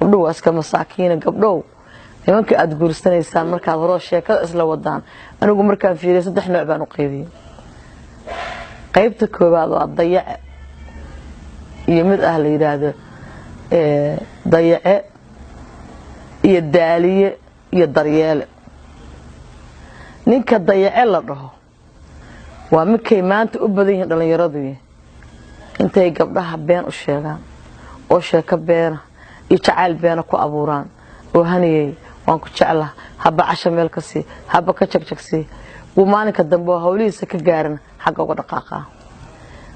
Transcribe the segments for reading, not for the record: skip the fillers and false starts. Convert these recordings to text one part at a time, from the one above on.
gabdho waa iska masaakiin gabdho nimanka aad guursanaysan marka hore sheekada isla wadaan anigu markaan fiiriyo saddex nooc baan u qaybiyay qaybta koowaad waa dayac iyo mid ah la yiraahdo dayac iyo daaliye iyo daryeel ninka dayac la dhaho waa markay maanta u badan yihiin dhalinyaradu intay gabdhaha been u sheegaan oo sheeko been iyo jacayl been ku abuuraan oo haniyay waan ku jeclaa haba casha meel ka sii haba ka jagsi uu maalinka dambe hawlihiisa ka gaaran xagga uga dhaqaaqa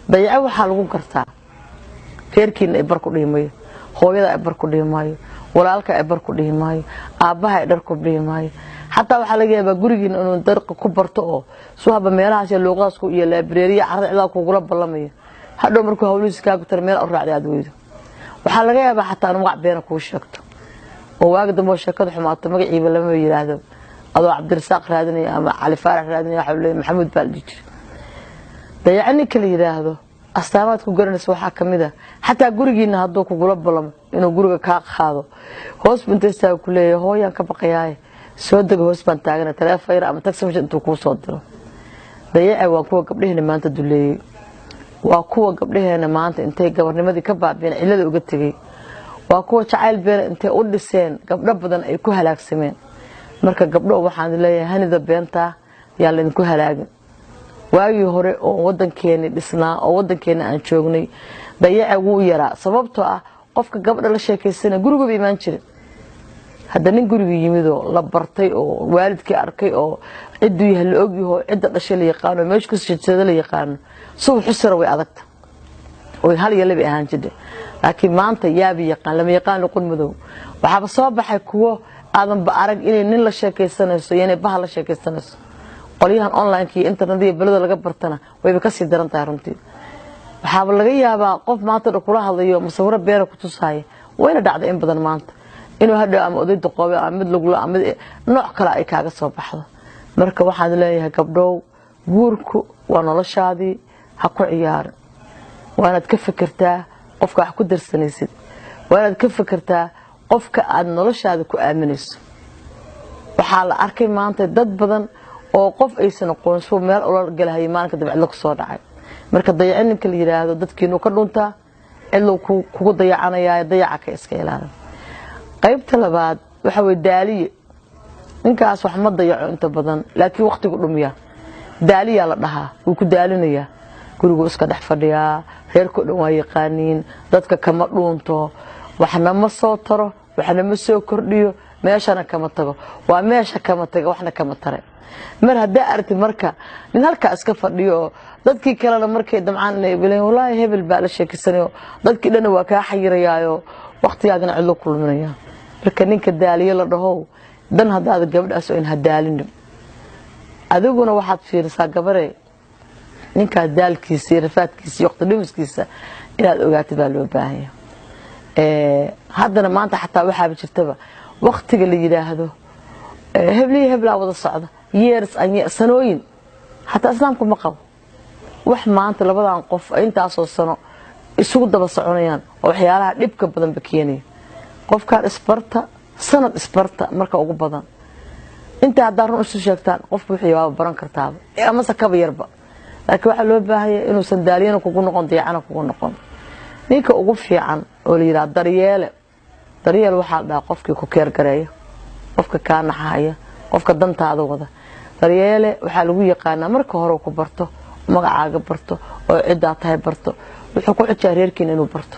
dayac waxa lagu gartaa reerkiina ay bar ku dhiimayo hooyada ay bar ku dhiimayo walaalka ay bar ku dhiimayo aabaha ay dhar ku dhiimayo hatta waxa laga yaabaa gurigiina inuu darqa ku barto oo soo haba meelahaas luuqaasku iyo librariya carrada ku gula balamayo hadhow markuu hawlihiisa ka gutar meel u raacday aad weydo waxa laga yaabaa hatta magac been ku sheegto oo waagda mo sheekada xumaato magaciiba lama yiraahdo adoo Cabdirasaaq raadinay ama Cali Faarax raadinay waxa uu Maxamed Baaldiji dayacni kala yiraahdo astaamaad ku garanayso waxa kamida hatta gurigiina hadoo ku gula balamo inuu guriga ka qaado hoos bintaysa ku leeyahay hooyan ka baqayaay soo deg hoos baan taagana taleefayr ama taxi intuu ku soo diro dayac waa kuwa gabdhaheena maanta duleeyay waa kuwa gabdhaheena maanta intay gabarnimadii ka baabeen cilada uga tagay waa kuwa jacayl been intay u dhiseen gabdho badan ay ku halaagsameen marka gabdho waxaan leeyahay hanida beenta yaa la idinku halaagin waagii hore oo wadankeena dhisnaa oo wadankeena aan joognay dayac ugu yaraa sababtoo ah qofka gabdha la sheekaysana guriga iimaan jiray hadda nin guriga yimido la bartay oo waalidkii arkay oo ciduu yahay la og yahay cid dhashay la yaqaan meesha ku soo la yaqaan soo xusra way adagta oo hal yar lebi ahaan jide laakiin maanta yaabi yaqaan lama yaqaan luqun madow waxa soo baxay kuwa aadan ba arag inay nin la sheekaysanayso inay bah la sheekaysanayso qoliyahan online-kii internet-iyo balada laga bartana way ka sii daran tahay runtii waxa laga yaabaa qof maanta kula hadlayo musawir beer ku tusay wayna dhacday in badan maanta inuu hadhow ama odayda qoobe ama mid lagu ama nooc kale ay kaaga soo baxdo marka waxaan leeyahay gabdhow guurku waa noloshaadii ha ku ciyaar waanaad ka fikirtaa qofka wax ku darsanaysid waanaad ka fikirtaa qofka aad noloshaada ku aaminayso waxa la arkay maanta dad badan oo qof aysan aqoonso meel ula galahay maalinka dibcad la soo dhacay marka dayacinka la yiraahdo dadkiinu ka dhunta cidlo kugu dayacanaya dayaca ka iska ilaalin qaybta labaad waxa way daaliye ninkaas wax ma dayaco inta badan laakiin waqtigu dhumiya daaliya la dhahaa uu ku daalinaya gurigu iska dhex fadhiya reerku dhan waa yaqaaniin dadka kama dhuunto waxna ma soo taro waxna ma soo kordhiyo meeshana kama tago waa meesha kama tago waxna kama tare mar hadaa aragtid marka nin halka iska fadhiyo dadkii kale markay damcaan inay bileen wallahi hebel baa la sheekisanayo dadkii dhan waa ka xayirayaayo waqtigaagana cid loo kulminaya marka ninka daaliye la dhaho dan hadaad gabadhaas oo in hadaalin adiguna waxaad fiirsaa gabare ninka daalkiisa rafaadkiisa waqti dhimiskiisa inaad ogaatid baa loo baahan haddana maanta xataa waxa jirtaba waqtiga la yiraahdo hebla wada socda years ay sanooyin hatta islaamku ma qabo wax maanta labadan qof intaas oo sano isugu daba soconayaan oo waxyaalaha dhibka badan bakeenay qofka isbarta sanad isbarta marka ugu badan inta hadda run isu sheegtaan qofku wuxuu yaabo baran kartaa ama sakaba yarba laakiin waxa loo baahan yahay inuu san daaliyana kugu noqon dayacana kugu noqon ninka ugu fiican oo la yiraahdo daryeel waxa dhaa qofkii ku keer gareeyo qofka ka naxaya qofka dantaada wada daryeele waxa lagu yaqaan marka hore ku barto magacaaga barto oo cid tahay barto wuxuu ku xijaa reerkiin inuu barto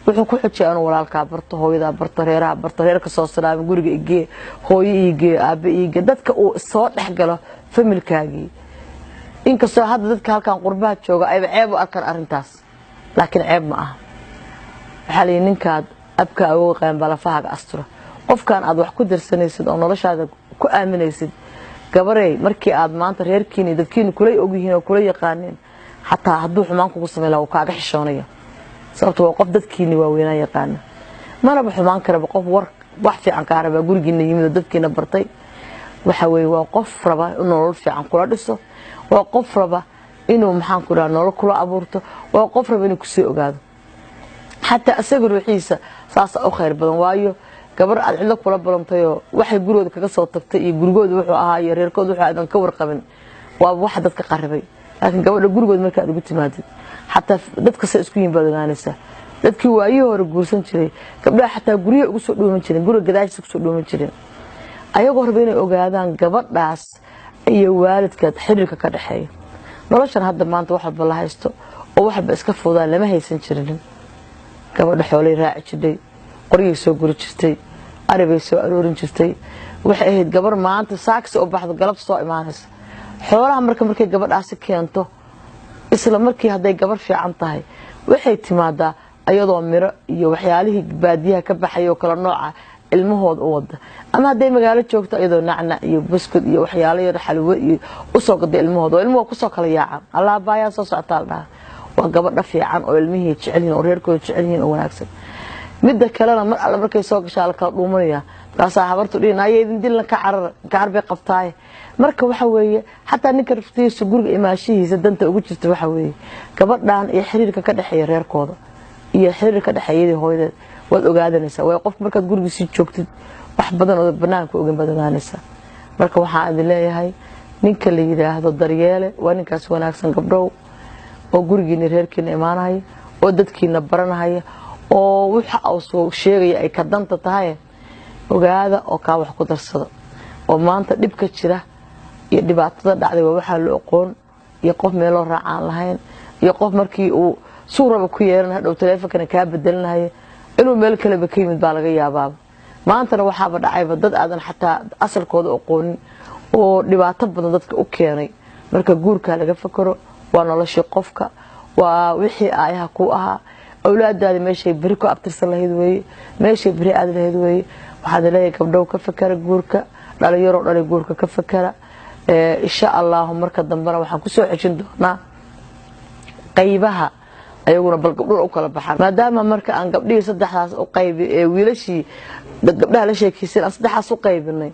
wuxuu ku xijaa inuu walaalka barto hooyada barto reeraha barto reerka soo salaam guriga igee hooyo igee aabe igee dadka uu soo dhaxgalo familkaagi inkastoo hadda dadka halkan qurbaha jooga ay ceeb u arkaan arintaas laakiin ceeb ma aha waxa la ninka abka oo qaan balafaaga astura qofkan aad wax ku darsanaysid oo noloshaada ku aaminaysid gabarey markii aad maanta reerkiina dadkiina kulay og yihiin oo kulay yaqaaneen hatta hadduu xumaan kugu sameeyo kaaga xishoonaya sababtoo qof dadkiina waa weynaa yaqaan mana xumaan kara qof wax fiican ka araba gurigiina yimid dadkiina bartay waxa weey waa qof raba inuu nolol fiican kula dhiso waa qof raba inuu maxaan ku raa nolol kula abuurto waa qof raba inuu ku sii ogaado حتى أسجل روحيسة ساس أو خير بدن وايو gabar aad cidlo kula balantayo waxay gurigooda kaga soo tagtay iyo gurigooda wuxuu ahaa iyo reerkooda wuxuu aadan ka warqabin waa wax dadka qaribay laakiin gabadha gurigooda marka aad ugu timaadid hatta dadka say isku yimaadanaanaysa dadkii waayii hore guursan jiray gabdhaha hatta guriga ugu soo dhooman jireen guriga gadaashiisa ugu soo dhooman jireen ayagoo raba inay ogaadaan gabadhaas iyo waalidkeed xiriirka ka dhaxeeyo noloshan hadda maanta wax walba la haysto oo waxba iska fududaan lama haysan jirin gabadha xoolay raaci jirtay qoryo soo guri jirtay arabay soo aroorin jirtay waxay ahayd gabar maanta saakis oo baxdo galab soo imaanaysa xoolaha markay gabadhaasi keento isla markii haday gabar fiican tahay waxay timaadaa ayadoo miro iyo waxyaalihii baadiyaha ka baxay oo kala nooca ilmahooda u wada ama haday magaalo joogto ayadoo nacnac iyo buskud iyo waxyaalo yar xalwo iyo u soo gaday ilmahooda ilmuhu ku soo kala yaacaan Allah baayaa soo socota waa gabadha fiican oo ilmihii jecel yihiin oo reerkooda jecel yihiin oo wanaagsan midda kalena mar alla markay soo gashaa la kala dhuumanaya taasa habartu dhinaayay dilna ka carbe qabtaay marka waxa weeye hatta ninka raftiisa guriga imaashihiisa danta ugu jirta waxa weeye gabadhan iyo xiriirka ka dhaxeeya reerkooda iyo xiriirka dhaxeeyay hooyadeed wad ogaadanaysa way qof markaad guriga si joogtid wax badan oo banaanka uga badanaanaysa marka waxa aan leeyahay ninka la yiraahdo daryeele waa ninkaas wanaagsan gabdhow oo gurigiina reerkiina imaanahay oo dadkiina baranaya oo waxa uu soo sheegay ay ka danta tahay ogaada oo ka wax ku darsado oo maanta dibka jira iyo dhibaatada dhacday waxa loo aqoon iyo qof meel oo raacaan lahayn iyo qof markii uu suuraba ku yeeran hadhow taleefankana ka bedelnahay inuu meel kale ba ka yimid baa laga yaabaa maantana waxaaba dhacayba dad aadan xataa asalkooda aqoonin oo dhibaato badan dadka u keenay marka guurka laga fakaro waa noloshii qofka waa wixii ayaha ku ahaa awlaadaada meeshay bari ku abtirsan lahayd weey meeshay bari aad lahayd weey waxaad leeyahay gabdhow ka fakara guurka dhalinyaro dhalay guurka ka fakara insha Allah marka dambana waxaan ku soo xijin doonaa qaybaha ayaguna bal gabdho u kala baxaan maadaama marka aan gabdhii saddexdaas u qaybi ee wiilashii dad gabdhaha la sheekaysan saddexdaas u qaybinay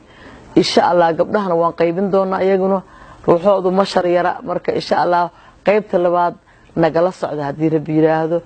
insha Allah gabdhahana waan qaybin doonaa ayaguna ruuxoodu ma shar yara marka insha Allah qaybta labaad nagala socda hadii Rabbi yiraahdo